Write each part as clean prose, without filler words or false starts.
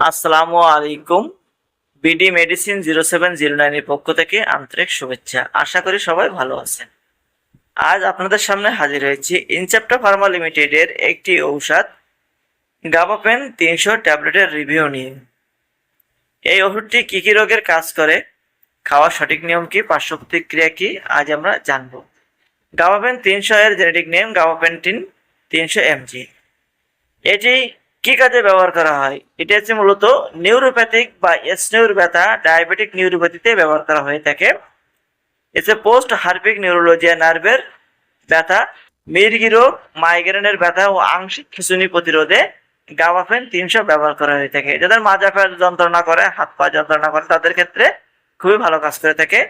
আসসালামু আলাইকুম। BD medicine 0709 এর পক্ষ থেকে আন্তরিক শুভেচ্ছা। আশা করি সবাই ভালো আছেন। আজ আপনাদের সামনে হাজির হয়েছি ইনসেপ্টা ফার্মা লিমিটেডের একটি ঔষধ গাবাপেন 300 ট্যাবলেটের রিভিউ নিয়ে। এই ওষুধটি কি কি রোগের কাজ করে, খাওয়ার সঠিক নিয়ম কি, পার্শ্ব প্রতিক্রিয়া কি, আজ আমরা জানব। গাবাপেন 300 এর জেনেটিক নেম গাবাপেন্টিন 300 mg। এটি কি কাজে ব্যবহার করা হয়? এটি হচ্ছে মূলত নিউরোপ্যাথিক বা স্নায়ুর ব্যথা, ডায়াবেটিক নিউরোপ্যাথিতে ব্যবহার করা হয়ে থাকে। এতে পোস্ট হার্পিক নিউরোলজিয়া, নার্ভের ব্যথা, মির্গি রোগ, মাইগ্রেনের ব্যথা ও আংশিক খিঁচুনি প্রতিরোধে গাবাপেন 300 ব্যবহার করা হয়ে থাকে। যাদের মাজা পা যন্ত্রণা করে, হাত পা যন্ত্রণা করে, তাদের ক্ষেত্রে খুবই ভালো কাজ করে থাকে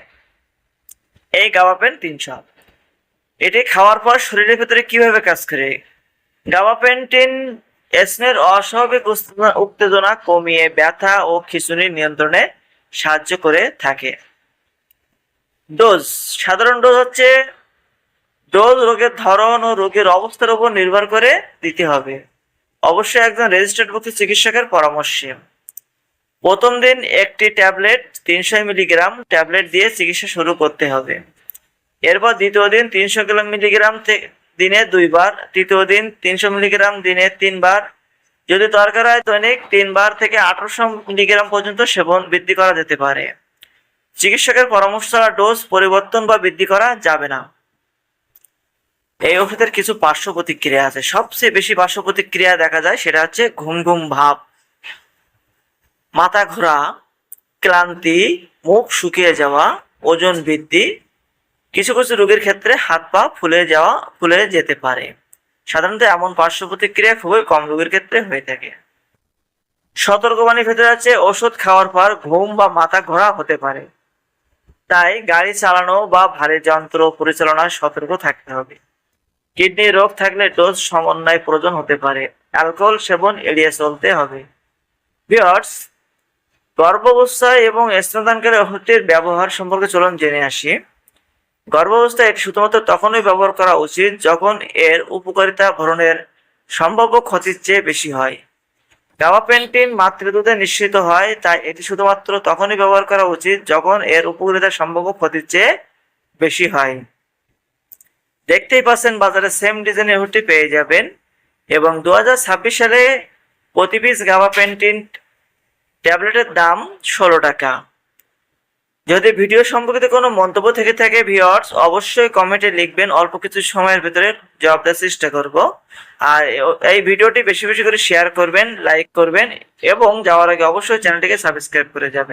এই গাবাপেন 300। এটি খাওয়ার পর শরীরের ভেতরে কিভাবে কাজ করে? গাবাপেন্টিন স্নায়ুর অস্বাভাবিক উত্তেজনা কমিয়ে ব্যথা ও খিঁচুনি নিয়ন্ত্রণে সাহায্য করে থাকে। ডোজ, সাধারণ ডোজ হচ্ছে ডোজ রোগের ধরন ও রোগের অবস্থার উপর নির্ভর করে দিতে হবে, অবশ্যই একজন রেজিস্টার্ড ভুক্ত চিকিৎসকের পরামর্শে। প্রথম দিন একটি ট্যাবলেট 300 মিলিগ্রাম ট্যাবলেট দিয়ে চিকিৎসা শুরু করতে হবে। এরপর দ্বিতীয় দিন 300 মিলিগ্রাম দিনে 2 বার, তৃতীয় দিন 300 মিলিগ্রাম দিনে 3 বার। যদি দরকার হয় দৈনিক 3 বার থেকে 1800 মিলিগ্রাম পর্যন্ত সেবন বৃদ্ধি করা যেতে পারে। চিকিৎসকের পরামর্শ ছাড়া ডোজ পরিবর্তন বা বৃদ্ধি করা যাবে না। এই ওষুধের কিছু পার্শ্ব প্রতিক্রিয়া আছে। সবচেয়ে বেশি পার্শ্ব প্রতিক্রিয়া দেখা যায় সেটা হচ্ছে ঘুম ঘুম ভাব, মাথা ঘোরা, ক্লান্তি, মুখ শুকিয়ে যাওয়া, ওজন বৃদ্ধি, কিছু কিছু রোগের ক্ষেত্রে হাত পা ফুলে যেতে পারে। সাধারণত এমন পার্শ্ব প্রতিক্রিয়া খুবই কম রোগের ক্ষেত্রে হয়ে থাকে। সতর্কবাণী ভেতরে আছে ওষুধ খাওয়ার পর ঘুম বা মাথা ঘোরা হতে পারে, তাই গাড়ি চালানো বা ভারী যন্ত্র পরিচালনায় সতর্ক থাকতে হবে। কিডনি রোগ থাকলে ডোজ সমন্বয় প্রয়োজন হতে পারে। অ্যালকোহল সেবন এড়িয়ে চলতে হবে। ভিউয়ার্স, গর্ভাবস্থায় এবং স্তনদানকালে ওষুধটির ব্যবহার সম্পর্কে চলুন জেনে আসি। গর্ভাবস্থায় এটি শুধুমাত্র তখনই ব্যবহার করা উচিত যখন এর উপকারিতা ভরণের সম্ভাব্য ক্ষতির চেয়ে বেশি হয়। গাবাপেন্টিন মাতৃদুধে নিঃসৃত হয়, তাই এটি শুধুমাত্র তখনই ব্যবহার করা উচিত যখন এর উপকারিতা সম্ভাব্য ক্ষতির চেয়ে বেশি হয়। দেখতেই পাচ্ছেন বাজারে সেম ডিজাইনের ওষুধটি পেয়ে যাবেন এবং 2026 সালে প্রতি পিস গাবাপেন্টিন ট্যাবলেটের দাম 16 টাকা। যদি ভিডিও সম্পর্কিত কোনো মন্তব্য থেকে থাকে ভিউয়ার্স, অবশ্যই কমেন্টে লিখবেন, অল্প কিছু সময়ের ভিতরে জবাব দেওয়ার চেষ্টা করব। আর এই ভিডিওটি বেশি বেশি করে শেয়ার করবেন, লাইক করবেন এবং যাওয়ার আগে অবশ্যই চ্যানেলটিকে সাবস্ক্রাইব করে যাবেন।